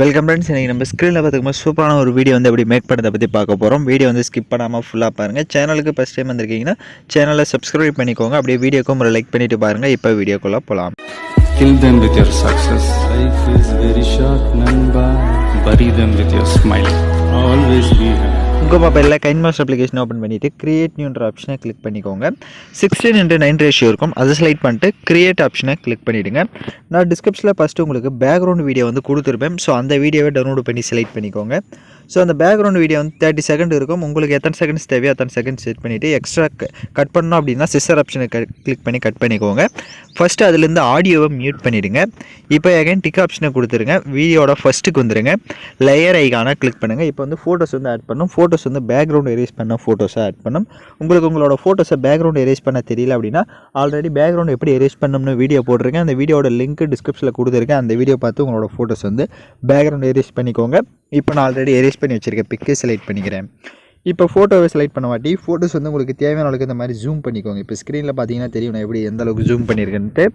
Welcome friends. இன்றைக்கி நம்ம ஸ்க்ரீனில் பார்த்துக்கும்போது சூப்பரான ஒரு வீடியோ வந்து எப்படி மேக் பண்ணுறதை பற்றி பார்க்க போகிறோம். வீடியோ வந்து ஸ்கிப் பண்ணாமல் ஃபுல்லாக பாருங்கள். சேனலுக்கு ஃபஸ்ட் டைம் வந்திருக்கீங்கன்னா சேனலை சப்ஸ்கிரைப் பண்ணிக்கோங்க. அப்படியே வீடியோக்கும் ஒரு லைக் பண்ணிவிட்டு பாருங்கள். இப்போ வீடியோக்குள்ளே போகலாம். Kill them with your success. Life is very short, Namba. Bury them with your smile. Always be happy. உங்கள் மொபைலில் கைன்மாஸ்டர் அப்ளிகேஷன் ஓப்பன் பண்ணிவிட்டு கிரியேட் நியூன்ற ஆப்ஷனை கிளிக் பண்ணிக்கோங்க. 16:9 ரேஷியோ இருக்கும், அதை செலக்ட் பண்ணிட்டு கிரியேட் ஆப்ஷனை கிளிக் பண்ணிவிடுங்க. நான் டிஸ்கிரிப்ஷனில் ஃபஸ்ட்டு உங்களுக்கு பேக்ரவுண்ட் வீடியோ வந்து கொடுத்துருப்பேன். ஸோ அந்த வீடியோவை டவுன்லோட் பண்ணி செலக்ட் பண்ணிக்கோங்க. ஸோ அந்த பேக்ரவுண்ட் வீடியோ வந்து 30 செகண்ட் இருக்கும். உங்களுக்கு எத்தனை செகண்ட்ஸ் தேவையோ அத்தனை செகண்ட் செட் பண்ணிவிட்டு எக்ஸ்ட்ரா கட் பண்ணணும் அப்படின்னா சிஸ்டர் ஆப்ஷனை கிளிக் பண்ணி கட் பண்ணிக்கோங்க. ஃபஸ்ட்டு அதுலேருந்து ஆடியோவை மியூட் பண்ணிவிடுங்க. இப்போ எகைன் டிக் ஆப்ஷனை கொடுத்துருங்க. வீடியோட ஃபஸ்ட்டுக்கு வந்துடுங்க. லேயர் ஐகானை கிளிக் பண்ணுங்கள். இப்போ வந்து ஃபோட்டோஸ் வந்து ஆட் பண்ணும். ஃபோட்டோஸ் வந்து பேக்ரவுண்ட் எரேஸ் பண்ண ஃபோட்டோஸை ஆட் பண்ணும். உங்களுக்கு உங்களோட ஃபோட்டோஸை பேக்ரவுண்ட் எரேஸ் பண்ண தெரியல அப்படின்னா ஆல்ரெடி பேக்ரவுண்ட் எப்படி எரேஸ் பண்ணணும்னு வீடியோ போட்டிருக்கேன். அந்த வீடியோட லிங்க் டிஸ்கிரிப்ஷனில் கொடுத்துருக்கேன். அந்த வீடியோ பார்த்து உங்களோட ஃபோட்டோஸ் வந்து பேக்ரவுண்ட் எரேஸ் பண்ணிக்கோங்க. இப்போ நான் ஆல்ரெடி எரேஸ் பண்ணி வச்சுருக்கேன் பிக்கை செலக்ட் பண்ணிக்கிறேன். இப்போ ஃபோட்டோவை செலக்ட் பண்ண வாட்டி ஃபோட்டோஸ் வந்து உங்களுக்கு தேவையான அளவுக்கு இந்த மாதிரி ஜூம் பண்ணிக்கோங்க. இப்போ ஸ்க்ரீனில் பார்த்தீங்கன்னா தெரியும் நான் எப்படி எந்த அளவுக்கு ஜூம் பண்ணியிருக்கேன்ட்டு.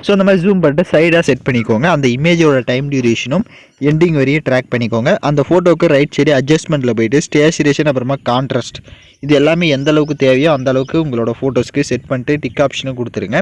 ஸோ அந்த மாதிரி ஜூம் பண்ணிட்டு சைடாக செட் பண்ணிக்கோங்க. அந்த இமேஜோட டைம் டியூரேஷனும் எண்டிங் வரையும் ட்ராக் பண்ணிக்கோங்க. அந்த ஃபோட்டோவுக்கு ரைட் சைடு அட்ஜஸ்ட்மெண்ட்டில் போய்ட்டு ஸ்டேச்சுரேஷன் அப்புறமா கான்ட்ராஸ்ட் இது எல்லாமே எந்த அளவுக்கு தேவையோ அந்த அளவுக்கு உங்களோட ஃபோட்டோஸ்க்கு செட் பண்ணிட்டு டிக் ஆப்ஷனும் கொடுத்துருங்க.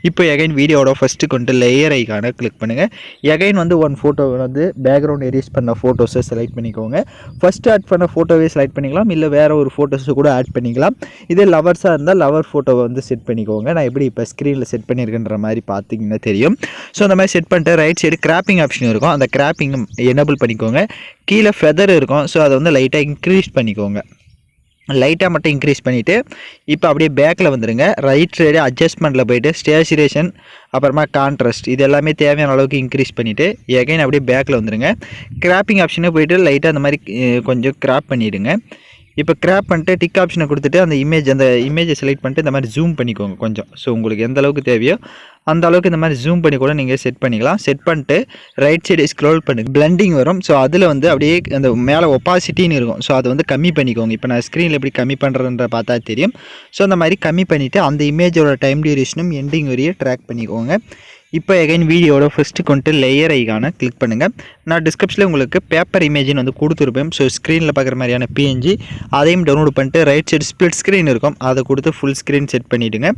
இப்போ எகைன் வீடியோட ஃபஸ்ட்டு கொண்டு லேயர் ஐகானை கிளிக் பண்ணுங்கள். எகைன் வந்து ஒன் ஃபோட்டோ வந்து பேக்ரவுண்ட் எரேஸ் பண்ண ஃபோட்டோஸை செலக்ட் பண்ணிக்கோங்க. ஃபஸ்ட்டு ஆட் பண்ண ஃபோட்டோவே செலக்ட் பண்ணிக்கலாம், இல்லை வேறு ஒரு ஃபோட்டோஸை கூட ஆட் பண்ணிக்கலாம். இதே லவர்ஸாக இருந்தால் லவர் ஃபோட்டோவை வந்து செட் பண்ணிக்கோங்க. நான் எப்படி இப்போ ஸ்க்ரீனில் செட் பண்ணியிருக்கேன்ற மாதிரி பார்த்தீங்கன்னா தெரியும். ஸோ அந்த மாதிரி செட் பண்ணிட்டு ரைட் சைடு கிராப்பிங் ஆப்ஷன் இருக்கும். அந்த கிராப்பிங் எனேபிள் பண்ணிக்கோங்க. கீழே ஃபெதர் இருக்கும். ஸோ அதை வந்து லைட்டாக இன்க்ரீஸ் பண்ணிக்கோங்க. லைட்டாக மட்டும் இன்க்ரீஸ் பண்ணிவிட்டு இப்போ அப்படியே பேக்கில் வந்துடுங்க. ரைட் சைடு அட்ஜஸ்ட்மெண்ட்டில் போய்ட்டு ஸ்டேச்சுரேஷன் அப்புறமா கான்ட்ராஸ்ட் இது எல்லாமே தேவையான அளவுக்கு இன்க்ரீஸ் பண்ணிவிட்டு எகைன் அப்படியே பேக்கில் வந்துடுங்க. கிராப்பிங் ஆப்ஷனே போய்ட்டு லைட்டாக அந்த மாதிரி கொஞ்சம் கிராப் பண்ணிவிடுங்க. இப்போ கிராப் பண்ணிட்டு டிக் ஆப்ஷனை கொடுத்துட்டு அந்த இமேஜை செலக்ட் பண்ணிட்டு இந்த மாதிரி ஜூம் பண்ணிக்கோங்க கொஞ்சம். ஸோ உங்களுக்கு எந்த அளவுக்கு தேவையோ அந்த அளவுக்கு இந்த மாதிரி ஜூம் பண்ணி கூட நீங்கள் செட் பண்ணிக்கலாம். செட் பண்ணிட்டு ரைட் சைடு ஸ்க்ரோல் பண்ணி பிளண்டிங் வரும். ஸோ அதில் வந்து அப்படியே அந்த மேலே ஒப்பாசிட்டின்னு இருக்கும். ஸோ அதை வந்து கம்மி பண்ணிக்கோங்க. இப்போ நான் ஸ்க்ரீனில் எப்படி கம்மி பண்ணுறதுன்ற பார்த்தா தெரியும். ஸோ அந்த மாதிரி கம்மி பண்ணிவிட்டு அந்த இமேஜோட டைம் டியூரேஷனும் எண்டிங் வரையும் ட்ராக் பண்ணிக்கோங்க. இப்போ எகைன் வீடியோட ஃபஸ்ட்டு கொண்டு லேயர் ஐகானை கிளிக் பண்ணுங்கள். நான் டிஸ்கிரிப்ஷனில் உங்களுக்கு பேப்பர் இமேஜின்னு வந்து கொடுத்துருப்பேன். ஸோ ஸ்க்ரீனில் பார்க்குற மாதிரியான பிஎன்ஜி அதையும் டவுன்லோட் பண்ணிட்டு ரைட் சைடு ஸ்ப்ளிட் ஸ்க்ரீன் இருக்கும், அதை கொடுத்து ஃபுல் ஸ்க்ரீன் செட் பண்ணிவிடுங்க.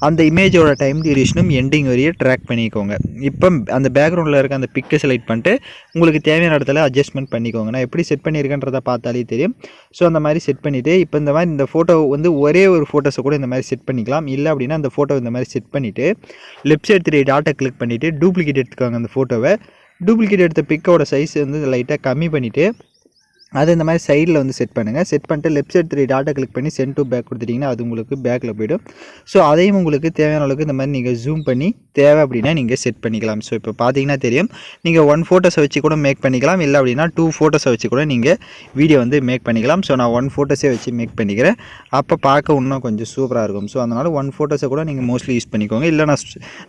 அந்த இமேஜோட டைம் டியூரேஷனும் எண்டிங் வரையும் ட்ராக் பண்ணிக்கோங்க. இப்போ அந்த பேக்ரவுண்டில் இருக்க அந்த பிக்கை செலக்ட் பண்ணிட்டு உங்களுக்கு தேவையான இடத்துல அட்ஜஸ்ட்மெண்ட் பண்ணிக்கோங்க. நான் எப்படி செட் பண்ணியிருக்கேன்றதை பார்த்தாலே தெரியும். ஸோ அந்த மாதிரி செட் பண்ணிவிட்டு இப்போ இந்த மாதிரி இந்த ஃபோட்டோ வந்து ஒரே ஒரு ஃபோட்டோஸை கூட இந்த மாதிரி செட் பண்ணிக்கலாம். இல்லை அப்படின்னா அந்த ஃபோட்டோ இந்த மாதிரி செட் பண்ணிவிட்டு லெஃப்ட் சைடு 3 டாட்டை கிளிக் பண்ணிவிட்டு டூப்ளிகேட் எடுத்துக்கோங்க. அந்த ஃபோட்டோவை டூப்ளிகேட் எடுத்த பிக்கோட சைஸ் வந்து லைட்டாக கம்மி பண்ணிவிட்டு அது இந்த மாதிரி சைடில் வந்து செட் பண்ணுங்கள். செட் பண்ணிட்டு லெஃப்ட் சைடு 3 டாட்டை கிளிக் பண்ணி சென்ட் டு பேக் கொடுத்துட்டிங்கன்னா அது உங்களுக்கு பேக்கில் போய்டும். ஸோ அதையும் உங்களுக்கு தேவையான அளவுக்கு இந்த மாதிரி நீங்கள் ஜூம் பண்ணி தேவை அப்படின்னா நீங்கள் செட் பண்ணிக்கலாம். ஸோ இப்போ பார்த்தீங்கன்னா தெரியும் நீங்கள் 1 ஃபோட்டோஸை வச்சு கூட மேக் பண்ணிக்கலாம். இல்லை அப்படின்னா 2 ஃபோட்டோஸை வச்சு கூட நீங்கள் வீடியோ வந்து மேக் பண்ணிக்கலாம். ஸோ நான் 1 ஃபோட்டோஸே வச்சு மேக் பண்ணிக்கிறேன். அப்போ பார்க்க இன்னும் கொஞ்சம் சூப்பராக இருக்கும். ஸோ அதனால் 1 ஃபோட்டோஸை கூட நீங்கள் மோஸ்ட்லி யூஸ் பண்ணிக்கோங்க. இல்லை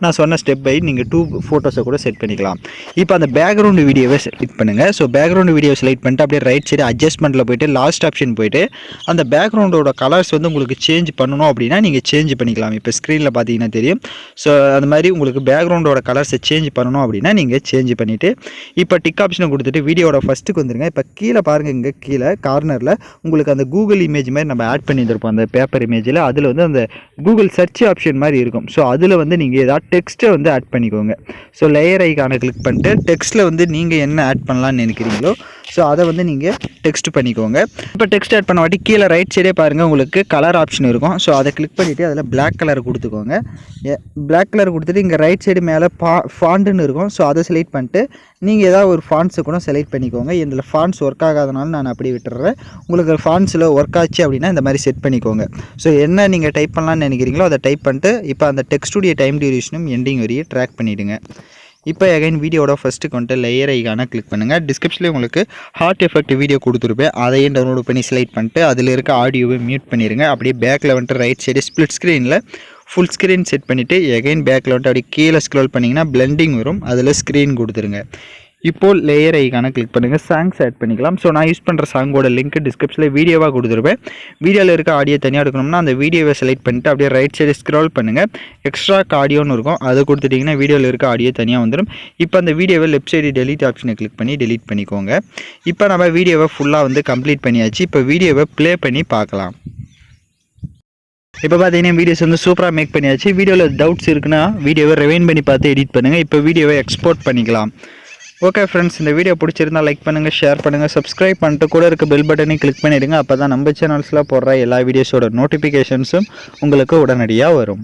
நான் சொன்ன ஸ்டெப் பை நீங்கள் 2 ஃபோட்டோஸை கூட செட் பண்ணிக்கலாம். இப்போ அந்த பேக்ரவுண்ட் வீடியோவை செலக்ட் பண்ணுங்கள். ஸோ பேக்ரவுண்ட் வீடியோ செலக்ட் பண்ணிட்டு அப்படியே ரைட் சைடு அட்ஜஸ்ட்மெண்ட்டில் போய்ட்டு லாஸ்ட் ஆப்ஷன் போய்ட்டு அந்த பேக்ரவுண்டோட கலர்ஸ் வந்து உங்களுக்கு சேஞ்ச் பண்ணணும் அப்படின்னா நீங்கள் சேஞ்ச் பண்ணிக்கலாம். இப்போ ஸ்க்ரீனில் பார்த்தீங்கன்னா தெரியும். ஸோ அந்த மாதிரி உங்களுக்கு பேக்ரவுண்டோட கலர்ஸை சேஞ்ச் பண்ணணும் அப்படின்னா நீங்கள் சேஞ்ச் பண்ணிவிட்டு இப்போ டிக் ஆப்ஷனை கொடுத்துட்டு வீடியோட ஃபஸ்ட்டுக்கு வந்துருங்க. இப்போ கீழே பாருங்கள், இங்கே கீழே கார்னரில் உங்களுக்கு அந்த கூகுள் இமேஜ் மாதிரி நம்ம ஆட் பண்ணியிருப்போம் அந்த பேப்பர் இமேஜில். அதில் வந்து அந்த கூகுள் சர்ச் ஆப்ஷன் மாதிரி இருக்கும். ஸோ அதில் வந்து நீங்கள் ஏதாவது டெக்ஸ்ட்டை வந்து ஆட் பண்ணிக்கோங்க. ஸோ லேயர் ஐகானை கிளிக் பண்ணிட்டு டெக்ஸ்ட்டில் வந்து நீங்கள் என்ன ஆட் பண்ணலான்னு நினைக்கிறீங்களோ ஸோ அதை வந்து நீங்கள் டெக்ஸ்ட் பண்ணிக்கோங்க. இப்போ டெக்ஸ்ட் ஆட் பண்ண வாட்டி கீழே ரைட் சைடே பாருங்கள் உங்களுக்கு கலர் ஆப்ஷன் இருக்கும். ஸோ அதை கிளிக் பண்ணிவிட்டு அதில் பிளாக் கலர் கொடுத்துக்கோங்க. பிளாக் கலர் கொடுத்துட்டு இங்கே ரைட் சைடு மேலே ஃபாண்ட்டுன்னு இருக்கும். ஸோ அதை செலக்ட் பண்ணிட்டு நீங்கள் ஏதாவது ஒரு ஃபாண்ட்ஸை கூட செலக்ட் பண்ணிக்கோங்க. இதில் ஃபாண்ட்ஸ் ஒர்க் ஆகாதனால நான் அப்படியே விட்டுறேன். உங்களுக்கு ஃபாண்ட்ஸில் ஒர்க் ஆச்சு அப்படின்னா இந்த மாதிரி செட் பண்ணிக்கோங்க. ஸோ என்ன நீங்கள் டைப் பண்ணலான்னு நினைக்கிறீங்களோ அதை டைப் பண்ணிட்டு இப்போ அந்த டெக்ஸ்டுடைய டைம் டியூரேஷனும் எண்டிங் வரையும் ட்ராக் பண்ணிவிடுங்க. இப்போ எகைன் வீடியோட ஃபஸ்ட்டு கொண்டு லேயர் ஐகானை கிளிக் பண்ணுங்கள். டிஸ்கிரிப்ஷனில் உங்களுக்கு ஹார்ட் எஃபெக்ட் வீடியோ கொடுத்துருப்பேன். அதையும் டவுன்லோட் பண்ணி செலக்ட் பண்ணிட்டு அதில் இருக்க ஆடியோவை மியூட் பண்ணிடுங்க. அப்படியே பேக்கில் வந்துட்டு ரைட் சைடு ஸ்ப்ளிட் ஸ்க்ரீனில் ஃபுல் ஸ்க்ரீன் செட் பண்ணிவிட்டு எகைன் பேக்கில் வந்துட்டு அப்படியே கீழே ஸ்க்ரோல் பண்ணிங்கன்னா பிளெண்டிங் வரும், அதில் ஸ்க்ரீன் கொடுத்துருங்க. இப்போ லேயர் ஐக்கான கிளிக் பண்ணுங்கள், சாங்ஸ் ஆட் பண்ணிக்கலாம். ஸோ நான் யூஸ் பண்ணுற சாங்கோட லிங்க் டிஸ்கிரிப்ஷனில் வீடியோவாக கொடுத்துருப்பேன். வீடியோவில் இருக்க ஆடியோ தனியாக எடுக்கணும்னா அந்த வீடியோவை செலக்ட் பண்ணிட்டு அப்படியே ரைட் சைடு ஸ்க்ரால் பண்ணுங்கள். எக்ஸ்ட்ரா ஆடியோன்னு இருக்கும், அதை கொடுத்துட்டிங்கன்னா வீடியோவில் இருக்க ஆடியோ தனியாக வந்துடும். இப்போ அந்த வீடியோவை லெஃப்ட் சைடு டெலிட் ஆப்ஷனை கிளிக் பண்ணி டெலிட் பண்ணிக்கோங்க. இப்போ நம்ம வீடியோவை ஃபுல்லாக வந்து கம்ப்ளீட் பண்ணியாச்சு. இப்போ வீடியோவை ப்ளே பண்ணி பார்க்கலாம். இப்போ பார்த்தீங்கன்னா வீடியோஸ் வந்து சூப்பராக மேக் பண்ணியாச்சு. வீடியோவில் டவுட்ஸ் இருக்குன்னா வீடியோவை ரிவைண்ட் பண்ணி பார்த்து எடிட் பண்ணுங்கள். இப்போ வீடியோவை எக்ஸ்போர்ட் பண்ணிக்கலாம். ஓகே ஃப்ரெண்ட்ஸ், இந்த வீடியோ பிடிச்சிருந்தா லைக் பண்ணுங்கள், ஷேர் பண்ணுங்கள், சப்ஸ்கிரைப் பண்ணிட்டு கூட இருக்க பெல் பட்டனை கிளிக் பண்ணிவிடுங்க. அப்போ தான் நம்ம சேனல்ஸில் போடுற எல்லா வீடியோஸோட நோட்டிஃபிகேஷன்ஸும் உங்களுக்கு உடனடியாக வரும்.